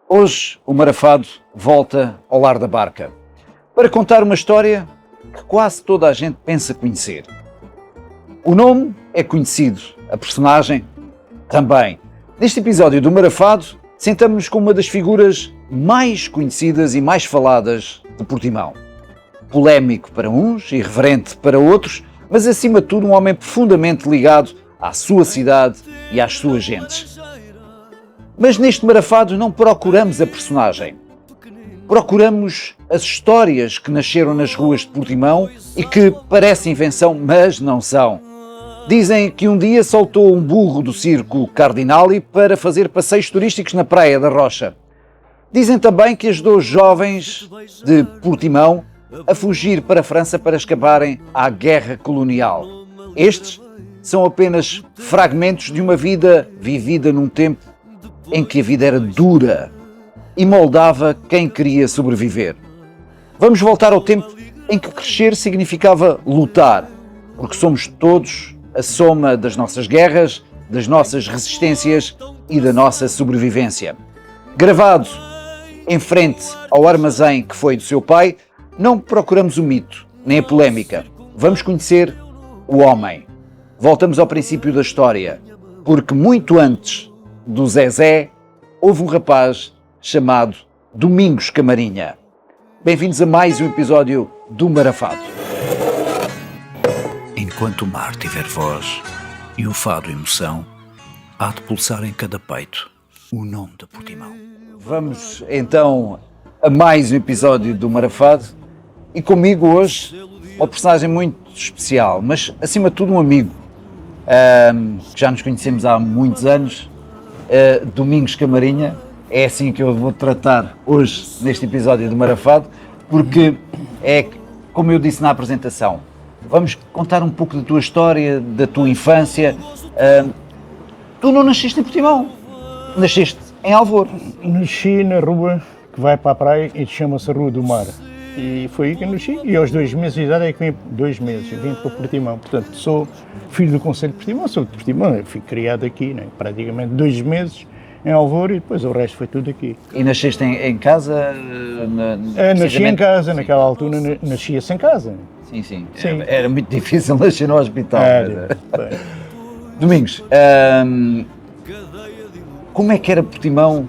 Hoje o Marafado volta ao Lar da Barca para contar uma história que quase toda a gente pensa conhecer. O nome é conhecido, a personagem também. Neste episódio do Marafado, sentamos-nos com uma das figuras mais conhecidas e mais faladas de Portimão. Polémico para uns, irreverente para outros, mas acima de tudo um homem profundamente ligado à sua cidade e às suas gentes. Mas neste Marafado não procuramos a personagem. Procuramos as histórias que nasceram nas ruas de Portimão e que parecem invenção, mas não são. Dizem que um dia soltou um burro do circo Cardinali para fazer passeios turísticos na Praia da Rocha. Dizem também que ajudou jovens de Portimão a fugir para a França para escaparem à guerra colonial. Estes são apenas fragmentos de uma vida vivida num tempo em que a vida era dura e moldava quem queria sobreviver. Vamos voltar ao tempo em que crescer significava lutar, porque somos todos a soma das nossas guerras, das nossas resistências e da nossa sobrevivência. Gravado em frente ao armazém que foi do seu pai, não procuramos o mito, nem a polémica. Vamos conhecer o homem. Voltamos ao princípio da história, porque muito antes do Zezé, houve um rapaz chamado Domingos Camarinha. Bem-vindos a mais um episódio do Marafado. Enquanto o mar tiver voz e o fado emoção, há de pulsar em cada peito o nome de Portimão. Vamos então a mais um episódio do Marafado e comigo hoje uma personagem muito especial, mas acima de tudo um amigo. Já nos conhecemos há muitos anos. Domingos Camarinha, é assim que eu vou tratar hoje neste episódio do Marafado, porque é como eu disse na apresentação, vamos contar um pouco da tua história, da tua infância. Tu não nasceste em Portimão, nasceste em Alvor. Nasci na rua que vai para a praia e chama-se Rua do Mar. E foi aí que eu nasci, e aos 2 meses de idade é que vim, 2 meses, vim para Portimão. Portanto, sou filho do Conselho de Portimão, sou de Portimão, eu fui criado aqui, né? Praticamente 2 meses em Alvor e depois o resto foi tudo aqui. E nasceste em casa? Nasci em casa, sim. Naquela altura nascia-se em casa. Sim, sim. Sim. Era muito difícil nascer no hospital. Domingos, como é que era Portimão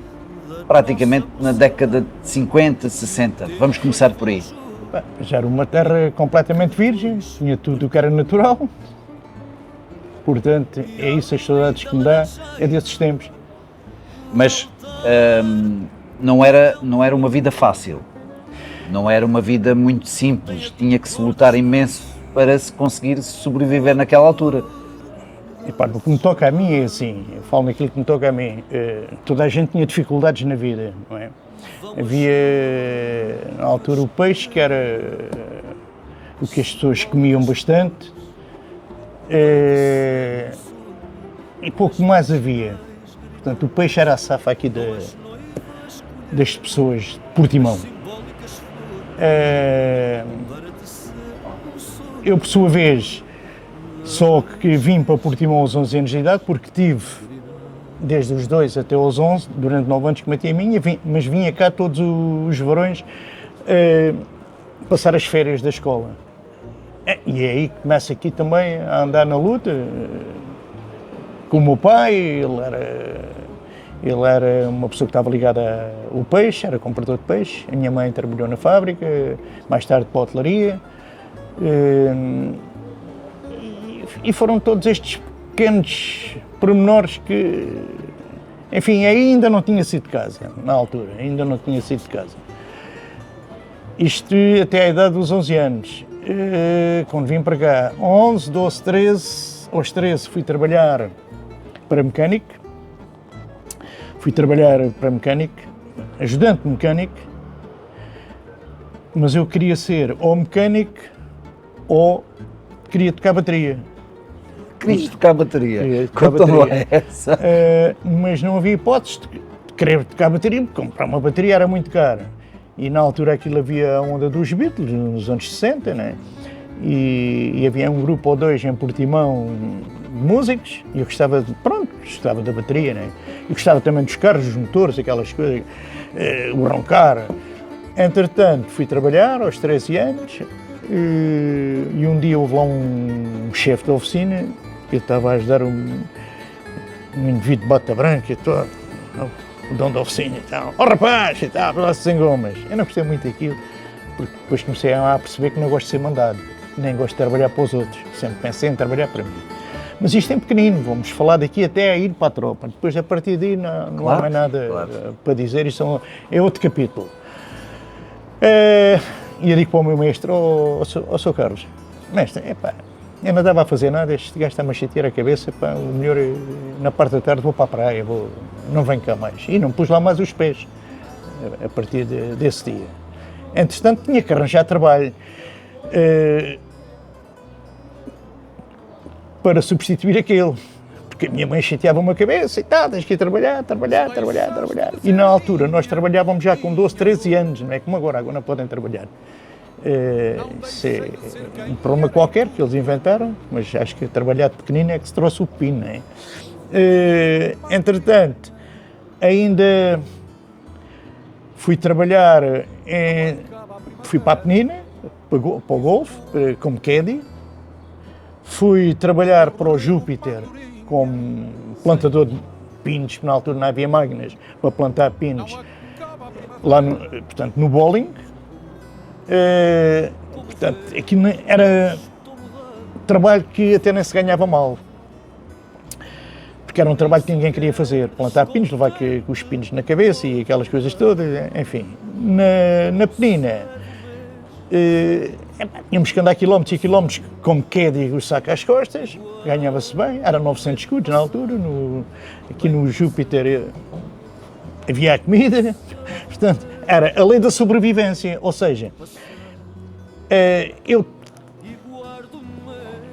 praticamente na década de 50, 60? Vamos começar por aí. Já era uma terra completamente virgem, tinha tudo o que era natural. Portanto, é isso as saudades que me dá, é desses tempos. Mas não era uma vida fácil, não era uma vida muito simples, tinha que se lutar imenso para se conseguir sobreviver naquela altura. Epá, no que me toca a mim é assim, eu falo naquilo que me toca a mim, toda a gente tinha dificuldades na vida, não é? Havia na altura o peixe, que era o que as pessoas comiam bastante, e pouco mais havia. Portanto, o peixe era a safa aqui das pessoas de Portimão. Eu, por sua vez, só que vim para Portimão aos 11 anos de idade, porque tive, desde os 2 até aos 11, durante 9 anos que meti a minha, mas vinha cá todos os verões passar as férias da escola. E é aí que começa aqui também a andar na luta, com o meu pai. Ele era uma pessoa que estava ligada ao peixe, era comprador de peixe. A minha mãe trabalhou na fábrica, mais tarde para a hotelaria. E foram todos estes pequenos pormenores que, enfim, ainda não tinha sido de casa, na altura, ainda não tinha sido de casa. Isto até à idade dos 11 anos. Quando vim para cá, 11, 12, 13, aos 13 fui trabalhar para mecânico. Ajudante mecânico, mas eu queria ser ou mecânico ou queria tocar bateria. Querias tocar bateria? Conta-me essa. Mas não havia hipótese de querer tocar bateria, porque comprar uma bateria era muito caro. E na altura aquilo havia a onda dos Beatles, nos anos 60, né? E havia um grupo ou dois em Portimão de músicos, e eu gostava de, gostava da bateria, né? E gostava também dos carros, dos motores, aquelas coisas, o roncar. Entretanto, fui trabalhar aos 13 anos e um dia houve lá um chefe da oficina, que eu estava a ajudar um indivíduo de bota branca, o dono da oficina e tal. Oh rapaz, e tal, lá sem gomas. Eu não gostei muito daquilo, porque depois comecei a perceber que não gosto de ser mandado, nem gosto de trabalhar para os outros, sempre pensei em trabalhar para mim. Mas isto é pequenino, vamos falar daqui até a ir para a tropa, depois a partir daí não há mais nada para dizer, isso é outro capítulo. E eu digo para o meu mestre, Sr. Carlos, mestre, eu não estava a fazer nada, este gajo está-me a chatear a cabeça, o melhor na parte da tarde vou para a praia, não venho cá mais. E não pus lá mais os pés, a partir desse dia. Entretanto, tinha que arranjar trabalho para substituir aquele, porque a minha mãe chateava-me a cabeça e tal, tens que ir trabalhar. E na altura nós trabalhávamos já com 12, 13 anos, não é como agora não podem trabalhar. Isso é um problema qualquer que eles inventaram, mas acho que trabalhar de pequenino é que se trouxe o pepino, não é? Entretanto, ainda fui trabalhar, fui para a Penina, para o Golfe, como caddy. Fui trabalhar para o Júpiter como plantador de pinos, na altura não havia máquinas para plantar pinos, lá no bowling. Portanto, aqui era trabalho que até nem se ganhava mal, porque era um trabalho que ninguém queria fazer, plantar pinos, levar com os pinos na cabeça e aquelas coisas todas, enfim. Na Penina, tínhamos que andar quilómetros e quilómetros como caddy, o saco às costas, ganhava-se bem, era 900 escudos na altura, aqui no Júpiter havia a comida, portanto, era a lei da sobrevivência, ou seja, eu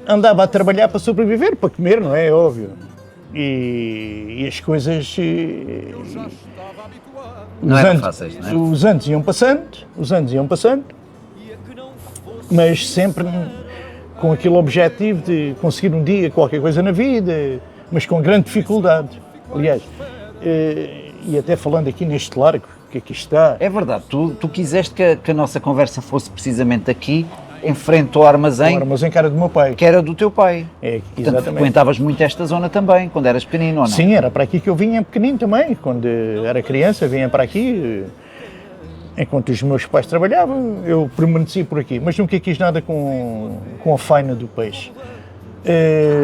andava a trabalhar para sobreviver, para comer, não é? Óbvio. E as coisas... Não eram fáceis, não é? Os anos iam passando, mas sempre com aquele objetivo de conseguir um dia qualquer coisa na vida, mas com grande dificuldade. Aliás, e até falando aqui neste largo, que aqui está... É verdade, tu quiseste que a nossa conversa fosse precisamente aqui, em frente ao armazém. O armazém que era do meu pai. Que era do teu pai. Exatamente. Portanto, frequentavas muito esta zona também, quando eras pequenino, ou não? Sim, era para aqui que eu vinha pequenino também. Quando era criança, vinha para aqui. Enquanto os meus pais trabalhavam, eu permaneci por aqui. Mas nunca quis nada com a faina do peixe.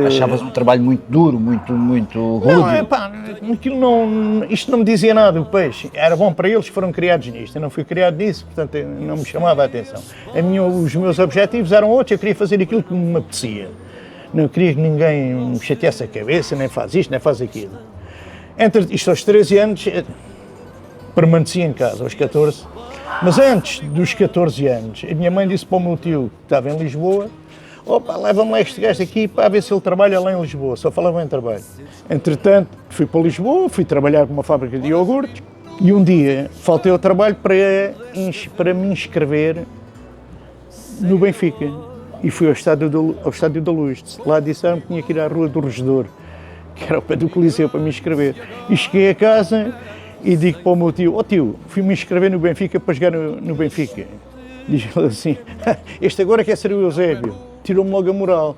Achavas um trabalho muito duro, muito rude? Não, isto não me dizia nada, o peixe. Era bom para eles, foram criados nisto. Eu não fui criado nisso, portanto não me chamava a atenção. Os meus objetivos eram outros, eu queria fazer aquilo que me apetecia. Não queria que ninguém me chateasse a cabeça, nem faz isto, nem faz aquilo. Isto aos 13 anos, permaneci em casa, aos 14. Mas antes dos 14 anos, a minha mãe disse para o meu tio, que estava em Lisboa, leva-me lá este gajo aqui para ver se ele trabalha lá em Lisboa, só falava em trabalho. Entretanto, fui para Lisboa, fui trabalhar para uma fábrica de iogurtes e um dia faltei ao trabalho para me inscrever no Benfica e fui ao Estádio da Luz. Lá disseram que tinha que ir à Rua do Regedor, que era ao pé do Coliseu, para me inscrever. E cheguei a casa e digo para o meu tio, tio, fui-me inscrever no Benfica para jogar no Benfica. Diz-lhe assim, este agora quer ser o Eusébio. Tirou-me logo a moral.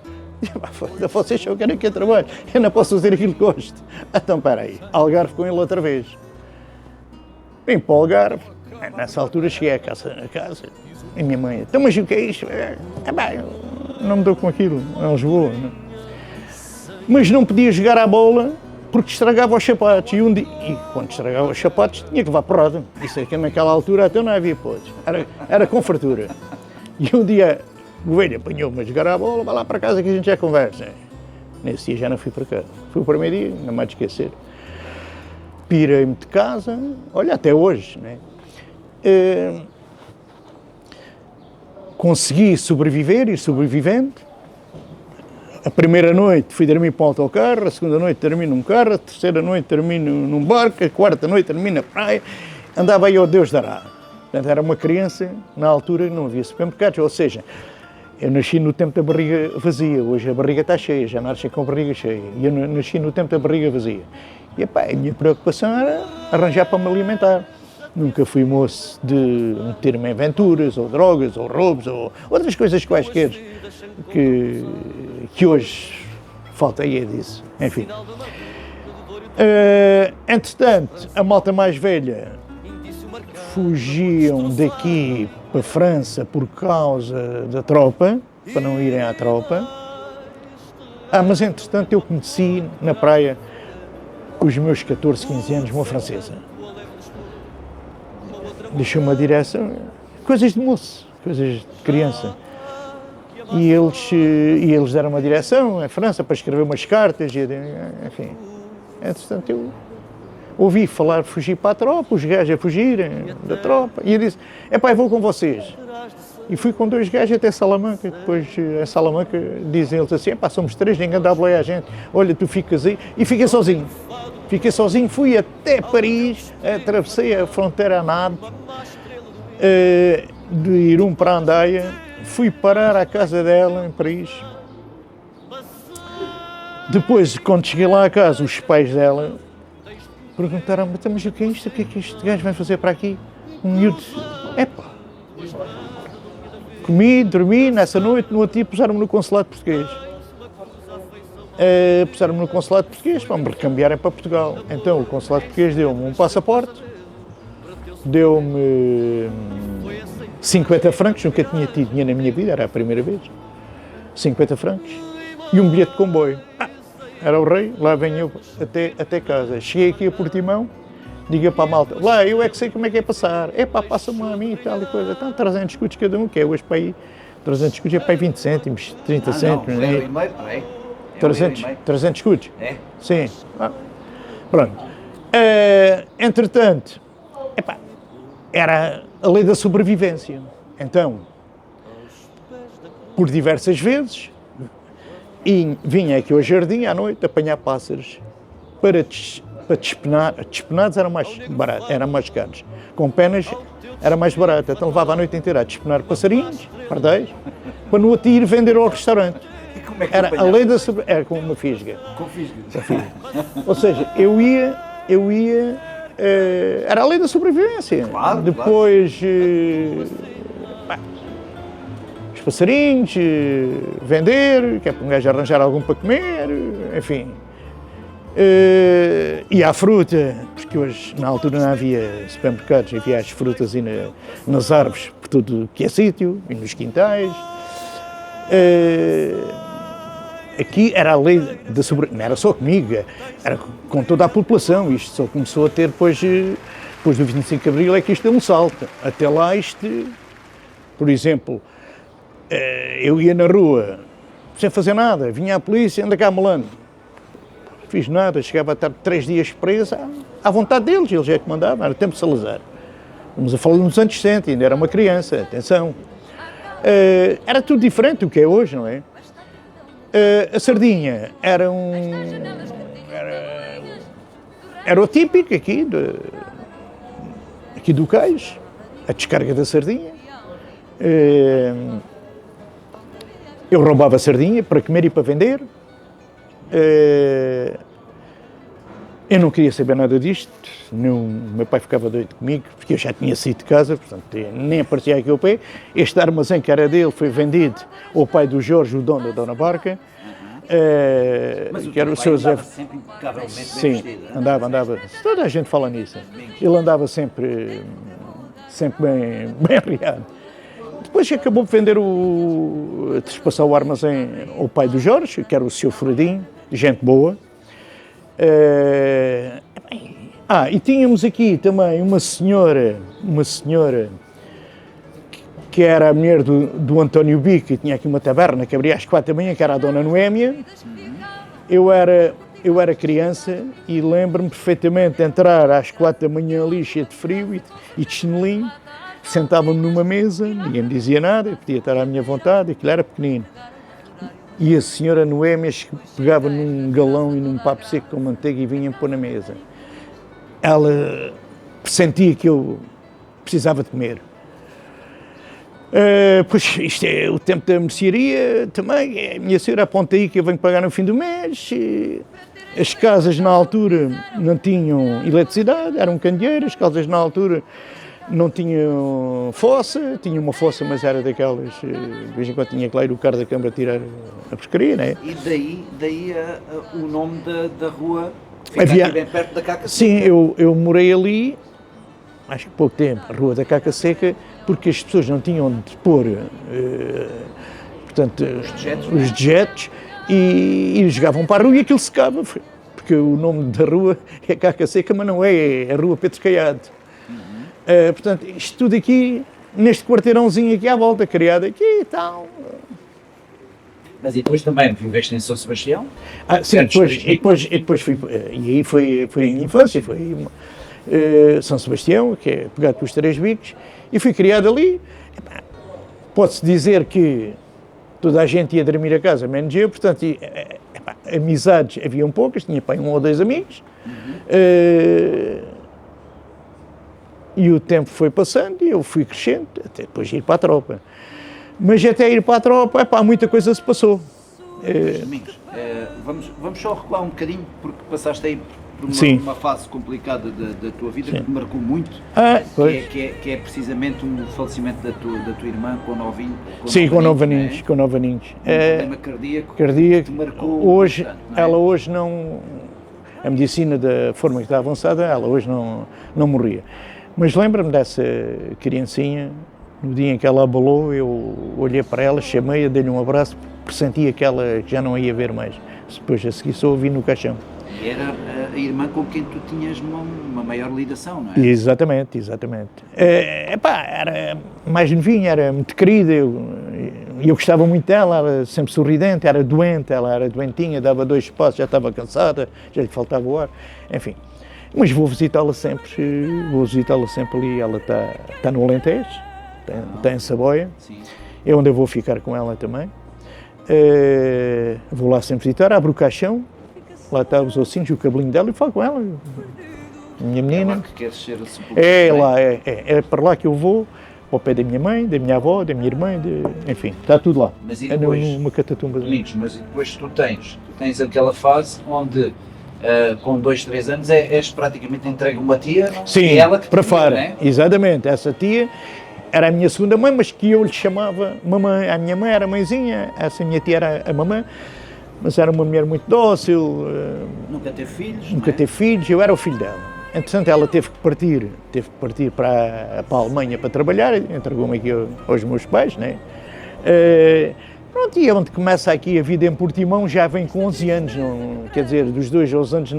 Vocês só querem que eu trabalhe, eu não posso fazer aquilo que gosto. Então, espera aí, Algarve com ele outra vez. Vim para o Algarve, nessa altura cheguei a casa, e a minha mãe, então mas o que é isto? Não me dou com aquilo, em Lisboa. Não. Mas não podia jogar à bola porque estragava os sapatos. E quando estragava os sapatos tinha que levar porrada. Isso é que naquela altura até não havia hipótese, era com fartura. E um dia o velho apanhou-me a jogar à bola, vai lá para casa que a gente já conversa. Nesse dia já não fui para casa. Foi o primeiro dia, não mais de esquecer. Pirei-me de casa, olha, até hoje, né? Consegui sobreviver e sobrevivendo. A primeira noite fui dormir para um autocarro, a segunda noite dormi num carro, a terceira noite dormi num barco, a quarta noite dormi na praia. Andava aí ao Deus dará. Portanto, era uma criança, na altura não havia supermercados, ou seja, Eu nasci no tempo da barriga vazia, hoje a barriga está cheia, já nasci com a barriga cheia. E eu nasci no tempo da barriga vazia. E epá, a minha preocupação era arranjar para me alimentar. Nunca fui moço de meter-me em aventuras, ou drogas, ou roubos, ou outras coisas quaisquer que hoje falta aí disso. Enfim. Entretanto, a malta mais velha fugiam daqui para a França por causa da tropa, para não irem à tropa. Mas entretanto eu conheci na praia, com os meus 14, 15 anos, uma francesa. Deixou uma direção, coisas de moço, coisas de criança. E eles deram uma direção em França para escrever umas cartas, enfim. Entretanto eu ouvi falar, fugir para a tropa, os gajos a fugirem da tropa, e eu disse, epá, eu vou com vocês. E fui com 2 gajos até Salamanca, depois em Salamanca dizem eles assim, epá, somos 3, ninguém dá boleia a gente, olha, tu ficas aí, e fiquei sozinho. Fiquei sozinho, fui até Paris, atravessei a fronteira a nado, de Irum para Andaia, fui parar à casa dela em Paris. Depois, quando cheguei lá à casa, os pais dela perguntaram, mas o que é isto? O que é que este gajo vai fazer para aqui? Um miúdo, epá. Comi, dormi, nessa noite, no outro dia puseram-me no consulado português. Puseram-me no consulado português para me recambiarem para Portugal. Então o consulado português deu-me um passaporte, deu-me 50 francos, nunca tinha tido dinheiro na minha vida, era a primeira vez. 50 francos e um bilhete de comboio. Era o rei, lá venho eu até casa. Cheguei aqui a Portimão, diga para a malta, lá eu é que sei como é que é passar. Epá, passa-me a mim e tal e coisa. Então 300 escudos cada um, que é hoje para aí, 300 escudos é para aí 20 cêntimos, 30 cêntimos. Não, é meio, peraí. 300 escudos? É? Sim. Pronto. Entretanto, epá, era a lei da sobrevivência. Então, por diversas vezes, vinha aqui ao jardim à noite apanhar pássaros para despenar. Despenados eram mais baratos, eram mais caros. Com penas era mais barato. Então levava a noite inteira a despenar passarinhos, pardais, para no outro dia ir vender ao restaurante. Como é que Era a lei da sobrevivência. Era com uma fisga. Com fisga. Ou seja, eu ia. Era a lei da sobrevivência. Claro, depois. Os passarinhos, vender, que é para um gajo arranjar algum para comer, enfim. E à fruta, porque hoje, na altura, não havia supermercados, havia as frutas e nas árvores, por tudo que é sítio, e nos quintais. Aqui era a lei da sobrevivência, não era só comigo, era com toda a população. Isto só começou a ter depois do 25 de Abril, é que isto deu um salto. Até lá isto, por exemplo, eu ia na rua, sem fazer nada, vinha a polícia, anda cá malandro. Não fiz nada, chegava a estar 3 dias preso, à vontade deles, eles é que mandavam, era o tempo de Salazar. Estamos a falar nos anos 60, ainda era uma criança, atenção. Era tudo diferente do que é hoje, não é? A sardinha era o típico aqui do cais, a descarga da sardinha. Eu roubava a sardinha para comer e para vender. Eu não queria saber nada disto, meu pai ficava doido comigo, porque eu já tinha saído de casa, portanto nem aparecia aqui ao pé. Este armazém que era dele foi vendido ao pai do Jorge, o dono da Dona Barca. Mas que era o seu andava sempre impecavelmente bem vestido. Sim, andava. Toda a gente fala nisso. Ele andava sempre bem arriado. Depois acabou por vender trespassar o armazém ao pai do Jorge, que era o seu Furadinho, gente boa. E tínhamos aqui também uma senhora que era a mulher do António Bico, que tinha aqui uma taberna que abria às 4 da manhã, que era a Dona Noémia. Eu era criança e lembro-me perfeitamente de entrar às 4 da manhã ali, cheio de frio e de chinelinho, sentava-me numa mesa, ninguém me dizia nada, eu podia estar à minha vontade, aquilo era pequenino. E a senhora Noémia pegava num galão e num papo seco com manteiga e vinha-me pôr na mesa. Ela pressentia que eu precisava de comer. Pois isto é o tempo da mercearia também. A minha senhora aponta aí que eu venho pagar no fim do mês. As casas na altura não tinham eletricidade, eram candeeiros. As casas na altura não tinham fossa, tinha uma fossa, mas era daquelas. De vez em quando tinha que lá ir o carro da Câmara tirar a pescaria, não é? E daí o nome da rua fica Havia- aqui bem perto da Caca Sim, eu morei ali, acho que pouco tempo, a Rua da Caca Seca, porque as pessoas não tinham onde pôr, portanto, os dejetos e jogavam para a rua e aquilo secava, porque o nome da rua é Caca Seca, mas não é a Rua Pedro Caiado. Portanto, isto tudo aqui, neste quarteirãozinho aqui à volta, criado aqui e tal. Mas e depois também viveste em São Sebastião? Sim, depois fui, e aí foi a minha infância, foi São Sebastião, que é pegado pelos Três Bicos, e fui criado ali. Pode-se dizer que toda a gente ia dormir a casa, menos eu, portanto, amizades haviam poucas, tinha pai, 1 ou 2 amigos, e o tempo foi passando e eu fui crescendo, até depois ir para a tropa. Mas até ir para a tropa, muita coisa se passou. Domingos, vamos só recuar um bocadinho, porque passaste aí por Sim. uma fase complicada da tua vida Sim. que te marcou muito, Pois. que é precisamente o falecimento da tua irmã com 9 anos. Sim, com 9 não é? aninhos, com 9 aninhos. Um problema cardíaco Cardíaco. que te marcou Hoje, bastante, não é? ela hoje não... A medicina da forma que está avançada, ela hoje não morria. Mas lembro-me dessa criancinha, no dia em que ela abalou, eu olhei para ela, chamei-a, dei-lhe um abraço, pressentia que ela já não ia ver mais. Depois a seguir só ouvi no caixão. E era a irmã com quem tu tinhas uma maior ligação, não é? Exatamente. Era mais novinha, era muito querida, eu gostava muito dela, era sempre sorridente, era doente, ela era doentinha, dava 2 passos, já estava cansada, já lhe faltava o ar, enfim. Mas vou visitá-la sempre ali, ela está no Alentejo, está em Saboia, Sim. é onde eu vou ficar com ela também. Vou lá sempre visitar, abro o caixão, lá está os ossinhos, o cabelinho dela e falo com ela. Minha É menina. lá que queres ser a sepultura. É para lá que eu vou, ao pé da minha mãe, da minha avó, da minha irmã, enfim, está tudo lá. Mas e depois, numa catatumba. Domingos, mas e depois tu tens aquela fase onde com 2, 3 anos és praticamente entregue a uma tia, Sim, é ela que te para criou, fora, não é? exatamente, essa tia era a minha segunda mãe, mas que eu lhe chamava mamãe. A minha mãe era a mãezinha, essa minha tia era a mamãe, mas era uma mulher muito dócil, Nunca teve filhos, nunca não é? teve filhos, eu era o filho dela. Entretanto, ela teve que partir para a Alemanha para trabalhar, entregou-me aqui aos meus pais, né? Pronto, e onde começa aqui a vida em Portimão já vem com 11 anos, não, quer dizer, dos 2 aos 11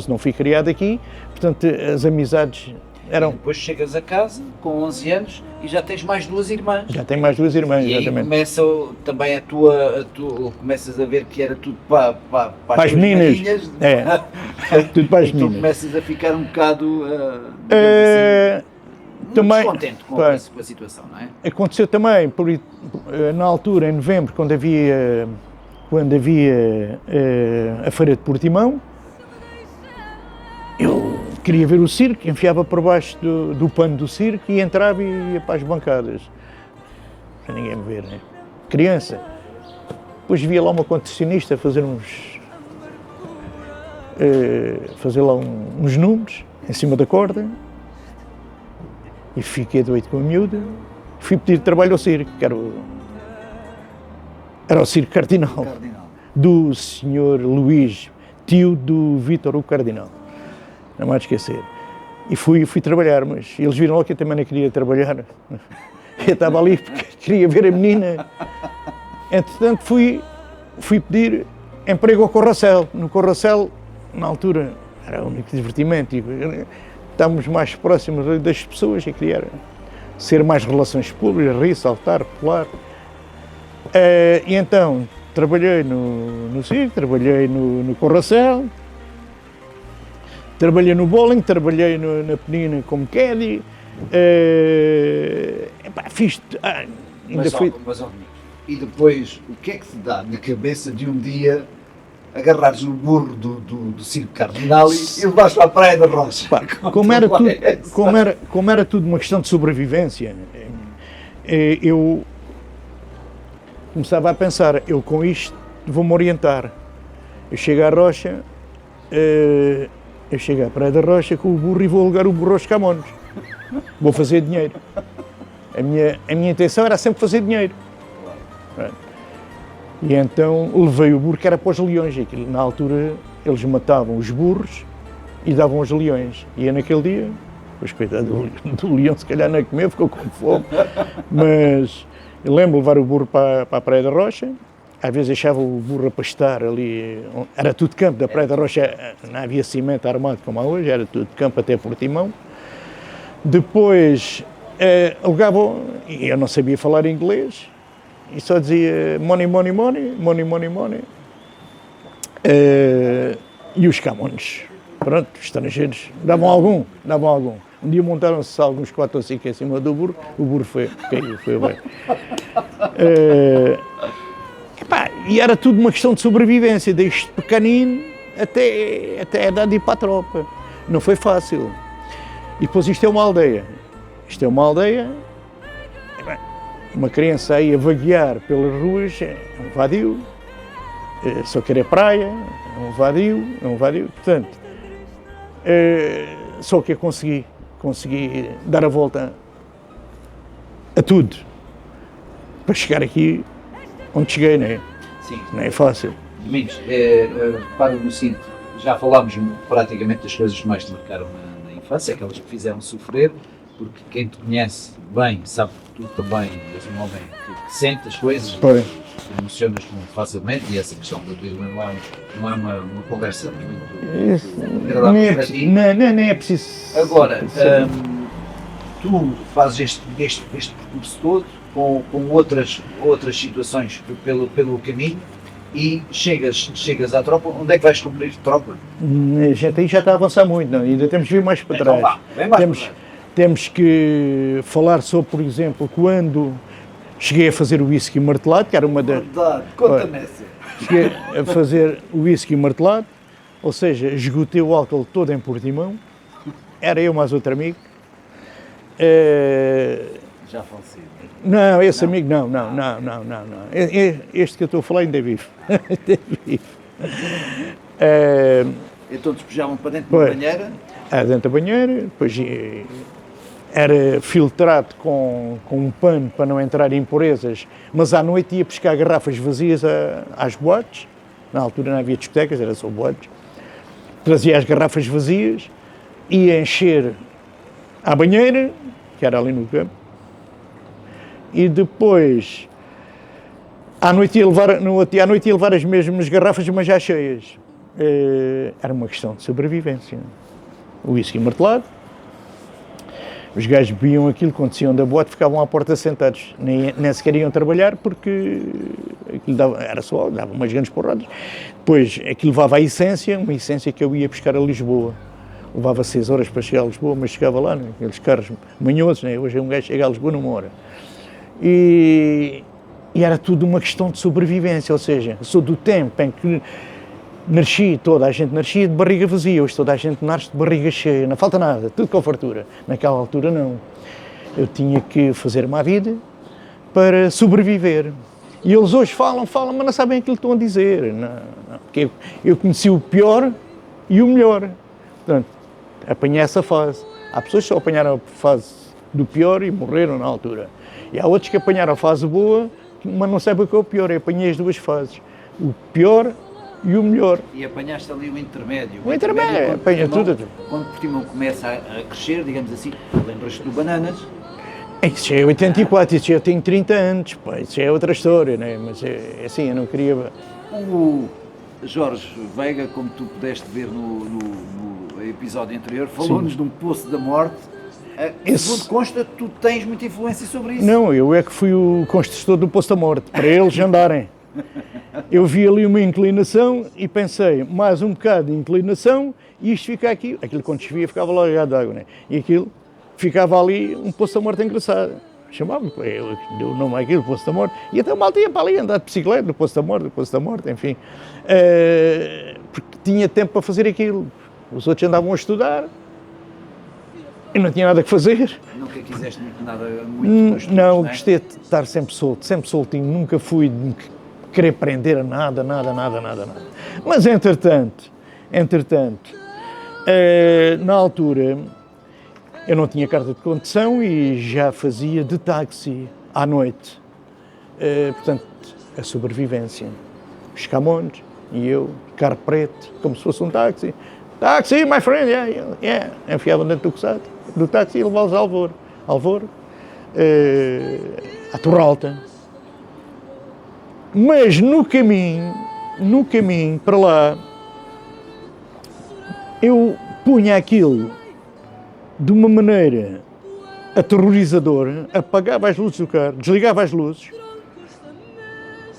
não fui criado aqui, portanto as amizades eram... Depois chegas a casa com 11 anos e já tens mais 2 irmãs. Já tenho mais 2 irmãs, E aí exatamente. começa também começas a ver que era tudo para Para as tuas meninas, maninhas, tudo para as e tu meninas. começas a ficar um bocado muito Também, descontente com pá, a situação, não é? aconteceu também, na altura, em novembro, quando havia a Feira de Portimão, eu queria ver o circo, enfiava por baixo do pano do circo e entrava e ia para as bancadas, para ninguém me ver, né? Criança. Depois via lá uma contorcionista fazer lá uns números em cima da corda e fiquei doido com a miúda. Fui pedir trabalho ao circo, que era o Circo Cardinal, Cardinal. do Sr. Luís, tio do Vítor, o Cardinal. Não me há de esquecer. E fui trabalhar, mas eles viram logo que eu também não queria trabalhar. Eu estava ali porque queria ver a menina. Entretanto, fui pedir emprego ao Corracel. No Corracel, na altura, era o único divertimento. Estávamos mais próximos das pessoas e queria ser mais relações públicas, rir, saltar, pular. E então, trabalhei no circo, trabalhei no Corracel, trabalhei no bowling, trabalhei na Penina como caddy. Fiz... ainda fui... Mas, ó, e depois, o que é que te dá na cabeça de um dia agarrares no burro do Circo Cardinal e levares para a Praia da Rocha? Como era tudo uma questão de sobrevivência, eu começava a pensar, eu com isto vou-me orientar. Eu chego à Rocha, eu chego à Praia da Rocha com o burro e vou alugar o burro aos Camões. Vou fazer dinheiro. A minha intenção era sempre fazer dinheiro. E então levei o burro que era para os leões. Aquilo, na altura eles matavam os burros e davam aos leões. E naquele dia, pois coitado do leão, se calhar não comeu, ficou com fome. Mas eu lembro de levar o burro para a Praia da Rocha. Às vezes deixava o burro a pastar ali, era tudo campo, da Praia da Rocha não havia cimento armado como há hoje, era tudo campo até Portimão. Depois alugavam, e eu não sabia falar inglês, e só dizia money, money, money, money, money, money. E os Camões, pronto, os estrangeiros, davam algum. Um dia montaram-se alguns 4 ou 5 em cima do burro, o burro caiu, foi bem. E era tudo uma questão de sobrevivência, desde pequenino até a idade de ir para a tropa. Não foi fácil. E depois isto é uma aldeia. Uma criança aí a vaguear pelas ruas é um vadio, só querer praia, é um vadio. Portanto, só que eu consegui dar a volta a tudo para chegar aqui onde cheguei, não é? Sim. Não é fácil. Domingos, repara no seguinte, já falámos praticamente das coisas que mais te marcaram na infância, aquelas que fizeram sofrer, porque quem te conhece bem sabe que tu também és um homem que sente as coisas, emocionas muito facilmente, e essa questão da tua irmã não é uma conversa muito agradável para ti. Nem é preciso. Agora, tu fazes este percurso todo com outras situações pelo caminho e chegas à tropa. Onde é que vais cumprir tropa? A gente aí já está a avançar muito, não? Ainda temos que vir mais para trás. Temos que falar sobre, por exemplo, quando cheguei a fazer o whisky martelado, que era uma das... Verdade, conta-me essa. Cheguei a fazer o whisky martelado, ou seja, esgotei o álcool todo em Portimão, era eu mais outro amigo. Já falecido. Não, esse amigo não. Este que eu estou a falar ainda é vivo. Então despejavam para dentro da banheira? Dentro da banheira, depois era filtrado com um pano para não entrar impurezas, mas à noite ia buscar garrafas vazias às boates. Na altura não havia discotecas, era só boates. Trazia as garrafas vazias, ia encher à banheira, que era ali no campo, e depois à noite ia levar as mesmas garrafas, mas já cheias. Era uma questão de sobrevivência. O whisky martelado, os gajos bebiam aquilo, quando desciam da boate, ficavam à porta sentados, nem sequer iam trabalhar, porque aquilo dava umas grandes porradas. Depois aquilo levava a essência, uma essência que eu ia buscar a Lisboa. Levava 6 horas para chegar a Lisboa, mas chegava lá, né? Aqueles carros manhosos, né? Hoje um gajo chega a Lisboa numa hora. E era tudo uma questão de sobrevivência, ou seja, sou do tempo em que toda a gente nascia de barriga vazia, hoje toda a gente nasce de barriga cheia, não falta nada, tudo com fartura. Naquela altura não. Eu tinha que fazer uma vida para sobreviver. E eles hoje falam, mas não sabem aquilo que estão a dizer. Não, porque eu conheci o pior e o melhor. Portanto, apanhei essa fase. Há pessoas que só apanharam a fase do pior e morreram na altura. E há outros que apanharam a fase boa, mas não sabem o que é o pior. Eu apanhei as duas fases. O pior e o melhor. E apanhaste ali o intermédio. O intermédio, apanha tudo. Quando Portimão começa a crescer, digamos assim, lembras-te do Bananas? Isso já é 84, isso já tem 30 anos, pá, isso já é outra história, né? Mas é assim, eu não queria... O Jorge Veiga, como tu pudeste ver no episódio anterior, falou-nos de um poço da morte. Segundo consta, tu tens muita influência sobre isso. Não, eu é que fui o construtor do poço da morte, para eles andarem. Eu vi ali uma inclinação e pensei, mais um bocado de inclinação e isto fica aqui. Aquilo quando chovia ficava largado de água, né? E aquilo ficava ali um poço da morte engraçado. Chamava-me, eu dei o nome àquilo, Poço da Morte, e até o malta ia para ali andar de bicicleta, do Poço da Morte, enfim. Porque tinha tempo para fazer aquilo. Os outros andavam a estudar, eu não tinha nada que fazer. Não nunca quiseste nada muito com os estudos, Não, né? gostei de estar sempre soltinho, nunca fui de querer prender a nada. Mas entretanto, na altura, eu não tinha carta de condução e já fazia de táxi à noite. Portanto, a sobrevivência. Os Camões e eu, carro preto, como se fosse um táxi. Táxi, my friend, yeah. Enfiava dentro do táxi e levava-os a Alvor, a Torralta. Mas no caminho para lá, eu punha aquilo de uma maneira aterrorizadora, apagava as luzes do carro, desligava as luzes.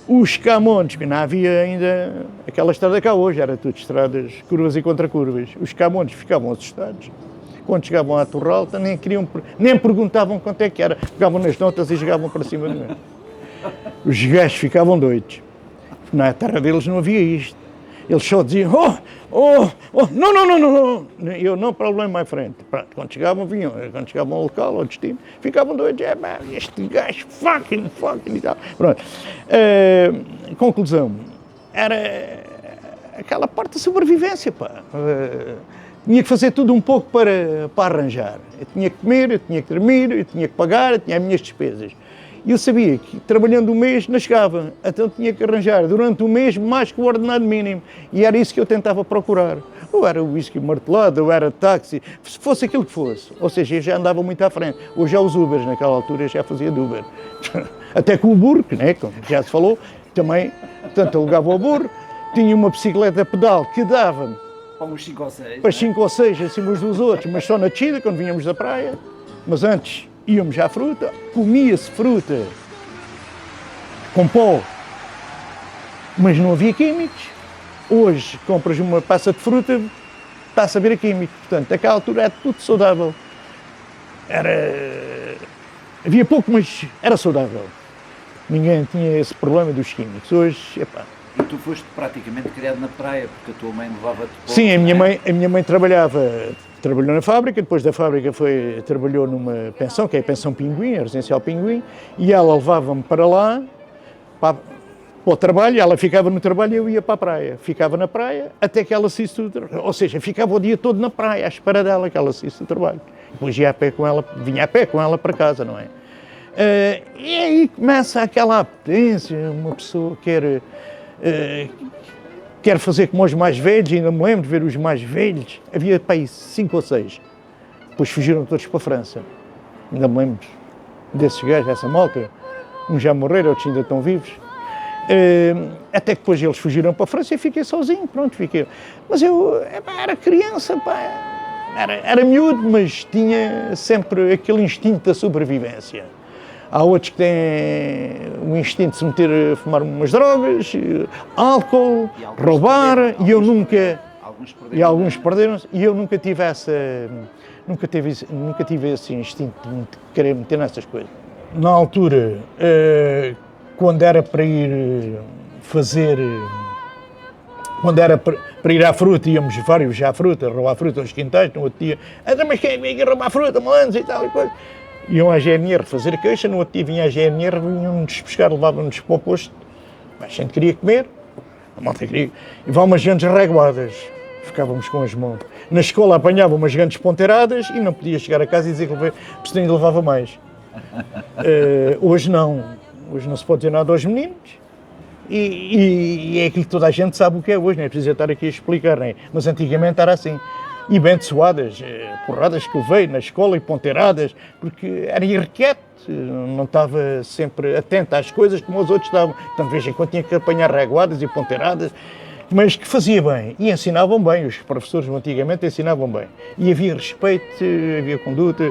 Os Camões, que não havia ainda aquela estrada cá hoje, era tudo estradas, curvas e contracurvas. Os Camões ficavam assustados. Quando chegavam à Torralta, nem perguntavam quanto é que era. Pegavam nas notas e jogavam para cima de mim. Os gajos ficavam doidos. Na terra deles não havia isto. Eles só diziam, não. Eu, não problema, my friend. Pronto, quando chegavam ao local, ao destino, ficavam doidos. Este gajo, fucking e tal. Pronto. Conclusão, era aquela parte da sobrevivência, pá. Tinha que fazer tudo um pouco para arranjar. Eu tinha que comer, eu tinha que dormir, eu tinha que pagar, eu tinha as minhas despesas. E eu sabia que, trabalhando um mês, não chegava. Então tinha que arranjar, durante um mês, mais que o ordenado mínimo. E era isso que eu tentava procurar. Ou era o whisky martelado, ou era táxi, se fosse aquilo que fosse. Ou seja, eu já andava muito à frente. Hoje já os Ubers, naquela altura, eu já fazia de Uber. Até com o burro, né, como já se falou, também, portanto, alugava o burro, tinha uma bicicleta a pedal que dava Para uns 5 ou 6. para 5 ou 6 acima uns dos outros, mas só na descida, quando vínhamos da praia. Mas antes íamos à fruta, comia-se fruta com pó, mas não havia químicos. Hoje compras uma passa de fruta, está a saber a químico. Portanto, naquela altura era tudo saudável. Havia pouco, mas era saudável. Ninguém tinha esse problema dos químicos. Hoje, epá. E tu foste praticamente criado na praia, porque a tua mãe levava-te para... Sim, a minha mãe trabalhou na fábrica, depois da fábrica trabalhou numa pensão, que é a pensão Pinguim, a residencial Pinguim, e ela levava-me para lá, para o trabalho, ela ficava no trabalho e eu ia para a praia. Ficava na praia até que ela saísse do trabalho. Ou seja, ficava o dia todo na praia, à espera dela, que ela saísse do trabalho. Depois vinha a pé com ela para casa, não é? E aí começa aquela apetência, uma pessoa quer fazer como os mais velhos, ainda me lembro de ver os mais velhos, havia para aí 5 ou 6, depois fugiram todos para a França, ainda me lembro desses gajos, essa malta, uns já morreram, outros ainda estão vivos, até que depois eles fugiram para a França e fiquei sozinho, pronto, fiquei. Mas eu era criança, era miúdo, mas tinha sempre aquele instinto da sobrevivência. Há outros que têm o instinto de se meter a fumar umas drogas, álcool, roubar, e eu nunca... Alguns perderam-se, e eu nunca tive esse instinto de querer meter nessas coisas. Na altura, quando era para ir fazer... Quando era para ir à fruta, íamos vários à fruta, roubar fruta aos quintais, no outro dia, mas quem vem aqui roubar fruta, malandros e tal e coisa. Iam à GNR fazer a queixa, no outro dia vinha à GNR, vinham-nos pescar, levavam-nos para o posto. A gente queria comer, a malta queria, e vão umas grandes reguadas, ficávamos com as mãos. Na escola apanhavam umas grandes ponteiradas e não podia chegar a casa e dizer que porque ainda levava mais. Hoje não se pode dizer nada aos meninos, e é aquilo que toda a gente sabe o que é hoje, não é preciso estar aqui a explicar, não é? Mas antigamente era assim. E bem de suadas, porradas que levei na escola e ponteiradas, porque era irrequieto, não estava sempre atento às coisas como os outros estavam. Então, de vez em quando tinha que apanhar reguadas e ponteiradas, mas que fazia bem, e ensinavam bem, os professores antigamente ensinavam bem. E havia respeito, havia conduta.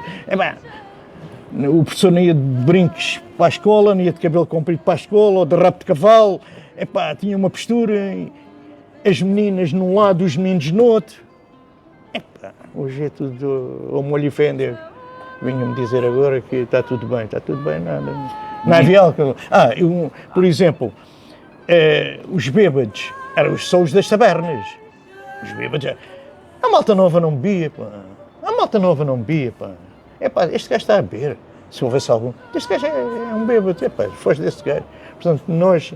O professor não ia de brincos para a escola, não ia de cabelo comprido para a escola, ou de rabo de cavalo, tinha uma postura, as meninas num lado, os meninos no outro. Hoje é tudo ao molho e fender. Vinham-me dizer agora que está tudo bem, nada. Não havia álcool. Por exemplo, os bêbados eram só os das tabernas. Os bêbados. A malta nova não bebia, pá. epá, este gajo está a beber, se houvesse algum, este gajo é um bêbado, epá, foste desse gajo. Portanto, nós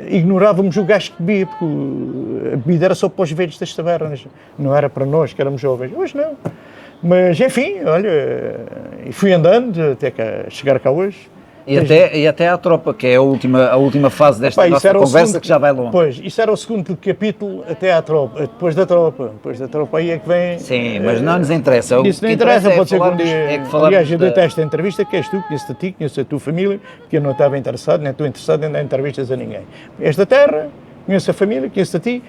ignorávamos o gajo que bebia, porque a bebida era só para os velhos das tabernas, não era para nós que éramos jovens. Hoje não. Mas, enfim, olha, e fui andando até chegar cá hoje. E até à tropa, que é a última fase desta nossa conversa, que já vai longe. Pois, isso era o segundo capítulo até à tropa, depois da tropa aí é que vem... Sim, mas não nos interessa. Isso não interessa, pode ser que um dia... É que falamos aliás, eu detesto a entrevista, que és tu, conheço-te a ti, conheço a tua família, porque eu não estava interessado, nem estou interessado em dar entrevistas a ninguém. És da terra, conheço a família, conheço a ti,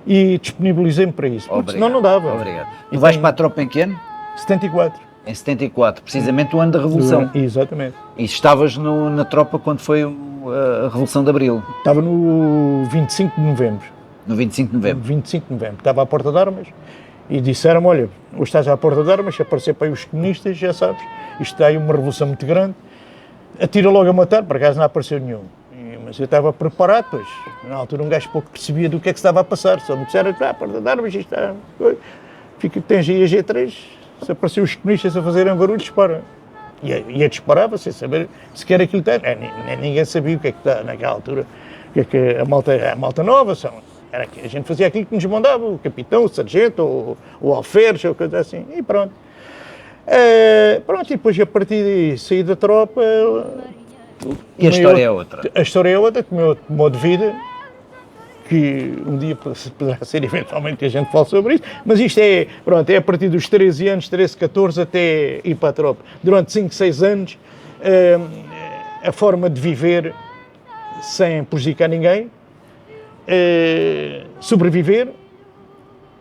e disponibilizei-me para isso, porque senão não dava. Obrigado. Tu vais para a tropa em que ano? 74. Em 74, precisamente o ano da Revolução. Exatamente. E estavas na tropa quando foi a Revolução de Abril? Estava no 25 de novembro. No 25 de novembro? 25 de novembro. Estava à porta de armas e disseram-me, olha, hoje estás à porta de armas, se aparecer para aí os comunistas, já sabes, isto está aí uma revolução muito grande, atira logo a matar, por acaso não apareceu nenhum. Mas eu estava preparado, pois, na altura um gajo pouco percebia do que é que se estava a passar, só me disseram, à porta de armas, isto está... Fica, tens aí a G3, se apareciam os comunistas a fazerem barulho, dispara. E a disparava sem saber sequer aquilo que está. Ninguém sabia o que é que está naquela altura. O que é que a malta nova são. Era que a gente fazia aquilo que nos mandava, o capitão, o sargento, o alferes, ou coisa assim. E pronto. Pronto, e depois a partir daí saí da tropa. E a história é outra? A história é outra, com o meu modo de vida, que um dia poderá ser eventualmente que a gente fale sobre isso, mas isto é, pronto, é a partir dos 13 anos, 13, 14, até ir para a tropa. Durante 5, 6 anos, a forma de viver sem prejudicar ninguém, sobreviver,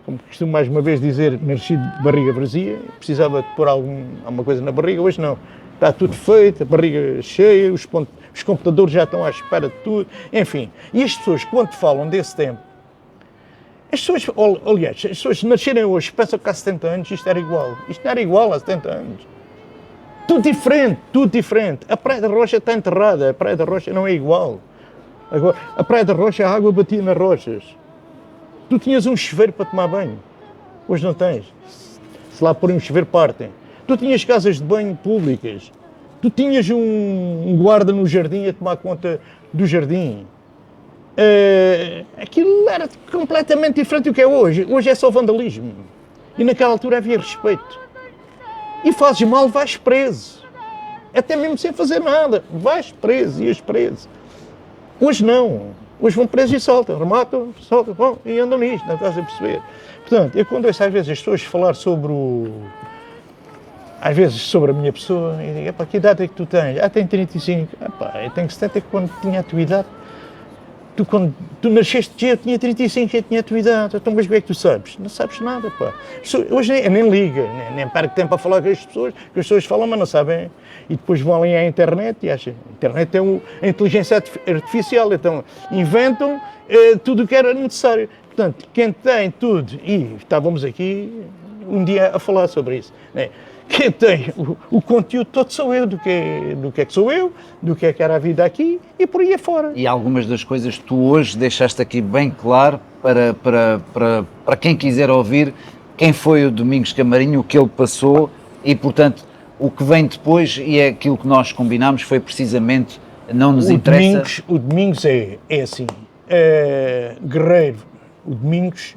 como costumo mais uma vez dizer, nascido de barriga vazia, precisava de pôr alguma coisa na barriga, hoje não. Está tudo feito, a barriga cheia, os computadores já estão à espera de tudo, enfim. E as pessoas, quando falam desse tempo, as pessoas, aliás, as pessoas nascerem hoje, pensam que há 70 anos isto era igual. Isto não era igual há 70 anos. Tudo diferente, tudo diferente. A Praia da Rocha está enterrada, a Praia da Rocha não é igual. Agora, a Praia da Rocha, a água batia nas rochas. Tu tinhas um chuveiro para tomar banho, hoje não tens. Se lá porem um chuveiro, partem. Tu tinhas casas de banho públicas, tu tinhas um guarda no jardim a tomar conta do jardim. Aquilo era completamente diferente do que é hoje. Hoje é só vandalismo. E naquela altura havia respeito. E fazes mal, vais preso. Até mesmo sem fazer nada. Vais preso, ias preso. Hoje não. Hoje vão presos e soltam, rematam, soltam, bom, e andam nisto, não estás a perceber. Portanto, eu quando ouço às vezes as pessoas falar sobre às vezes sobre a minha pessoa, e digo, epá, que idade é que tu tens? Tenho 35. Epá, eu tenho 70 quando tinha a tua idade. Quando tu nasceste, eu tinha 35, eu tinha a tua idade. Então, mas o que é que tu sabes? Não sabes nada, pá. Hoje nem liga, nem perco tempo a falar com as pessoas falam, mas não sabem. E depois vão ali à internet e acham, a internet tem a inteligência artificial, então inventam tudo o que era necessário. Portanto, quem tem tudo, e estávamos aqui um dia a falar sobre isso, né? Quem tem o conteúdo todo sou eu, do que é que sou eu, do que é que era a vida aqui e por aí afora. E algumas das coisas tu hoje deixaste aqui bem claro para quem quiser ouvir quem foi o Domingos Camarinho, o que ele passou e, portanto, o que vem depois e é aquilo que nós combinámos foi precisamente, não nos interessa... O Domingos é assim, guerreiro. O Domingos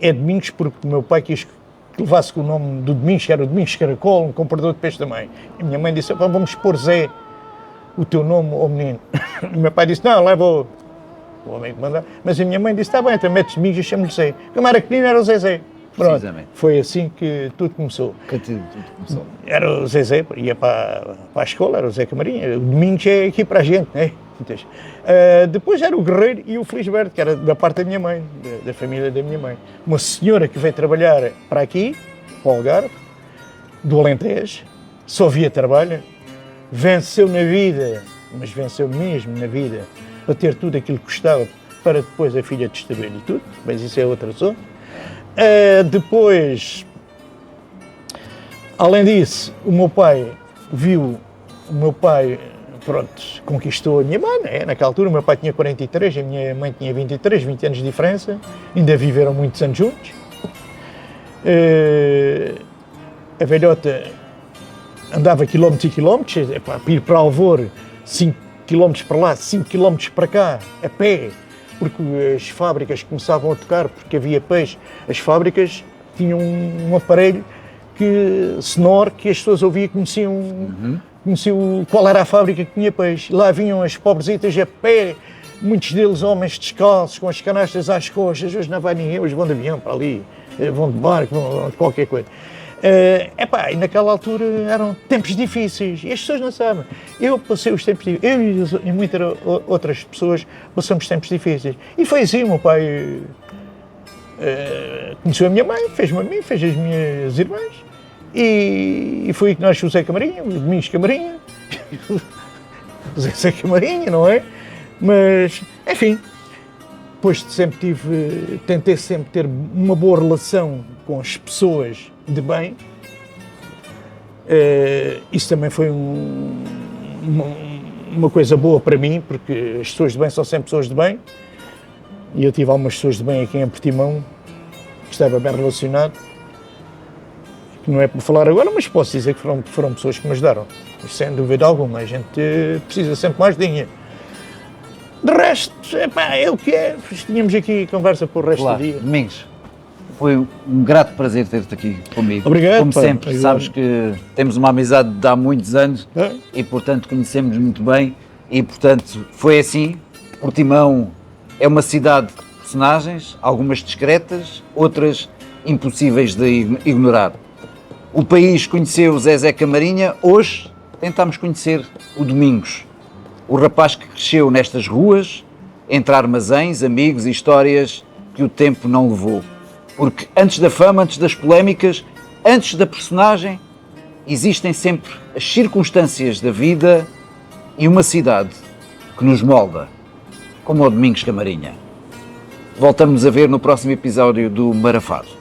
é Domingos porque o meu pai quis que levasse o nome do Domingos, que era o Domingos Caracol, um comprador de peixe também. E a minha mãe disse, vamos pôr Zé, o teu nome ao menino. E o meu pai disse, não, leva o homem que mandava. Mas a minha mãe disse, está bem, então metes Domingos e chamo-lhe Zé. Como era pequenino, era o Zezé. Pronto, foi assim que tudo começou. Era o Zezé, ia para a escola, era o Zé Camarinha. O Domingos é aqui para a gente, né? Depois era o Guerreiro e o Felisberto, que era da parte da minha mãe, da família da minha mãe. Uma senhora que veio trabalhar para aqui, para o Algarve, do Alentejo, só via trabalho, venceu na vida, mas venceu mesmo na vida, para ter tudo aquilo que gostava, para depois a filha destruir e tudo, mas isso é outra zona. Depois, além disso, o meu pai pronto, conquistou a minha mãe, né? Naquela altura o meu pai tinha 43, a minha mãe tinha 23, 20 anos de diferença, ainda viveram muitos anos juntos. A velhota andava quilómetros e quilómetros, para ir para Alvor, 5 quilómetros para lá, 5 quilómetros para cá, a pé, porque as fábricas começavam a tocar, porque havia peixe. As fábricas tinham um aparelho sonoro que as pessoas ouviam e conheciam qual era a fábrica que tinha peixe. Lá vinham as pobresitas a pé, muitos deles homens descalços, com as canastas às costas. Hoje não vai ninguém, hoje vão de avião para ali, vão de barco, vão de qualquer coisa. E naquela altura eram tempos difíceis e as pessoas não sabem. Eu passei os tempos difíceis, eu e muitas outras pessoas passamos tempos difíceis. E foi assim, o meu pai conheceu a minha mãe, fez-me a mim, fez as minhas irmãs e foi aí que nasceu o Zé Camarinha, o Domingos Camarinha, o Zé Camarinha, não é? Mas, enfim, depois tentei sempre ter uma boa relação com as pessoas de bem. Isso também foi uma coisa boa para mim, porque as pessoas de bem são sempre pessoas de bem. E eu tive algumas pessoas de bem aqui em Portimão, que estava bem relacionado, que não é por falar agora, mas posso dizer que foram pessoas que me ajudaram. Sem dúvida alguma, a gente precisa sempre mais de dinheiro. De resto, é o que é. Tínhamos aqui conversa por o resto do dia. Domingos, foi um grato prazer ter-te aqui comigo. Obrigado. Como sempre, sabes que temos uma amizade de há muitos anos e, portanto, conhecemos muito bem e, portanto, foi assim. Portimão é uma cidade de personagens, algumas discretas, outras impossíveis de ignorar. O país conheceu o Zezé Camarinha, hoje tentamos conhecer o Domingos, o rapaz que cresceu nestas ruas, entre armazéns, amigos e histórias que o tempo não levou. Porque antes da fama, antes das polémicas, antes da personagem, existem sempre as circunstâncias da vida e uma cidade que nos molda, como o Domingos Camarinha. Voltamos a ver no próximo episódio do Marafado.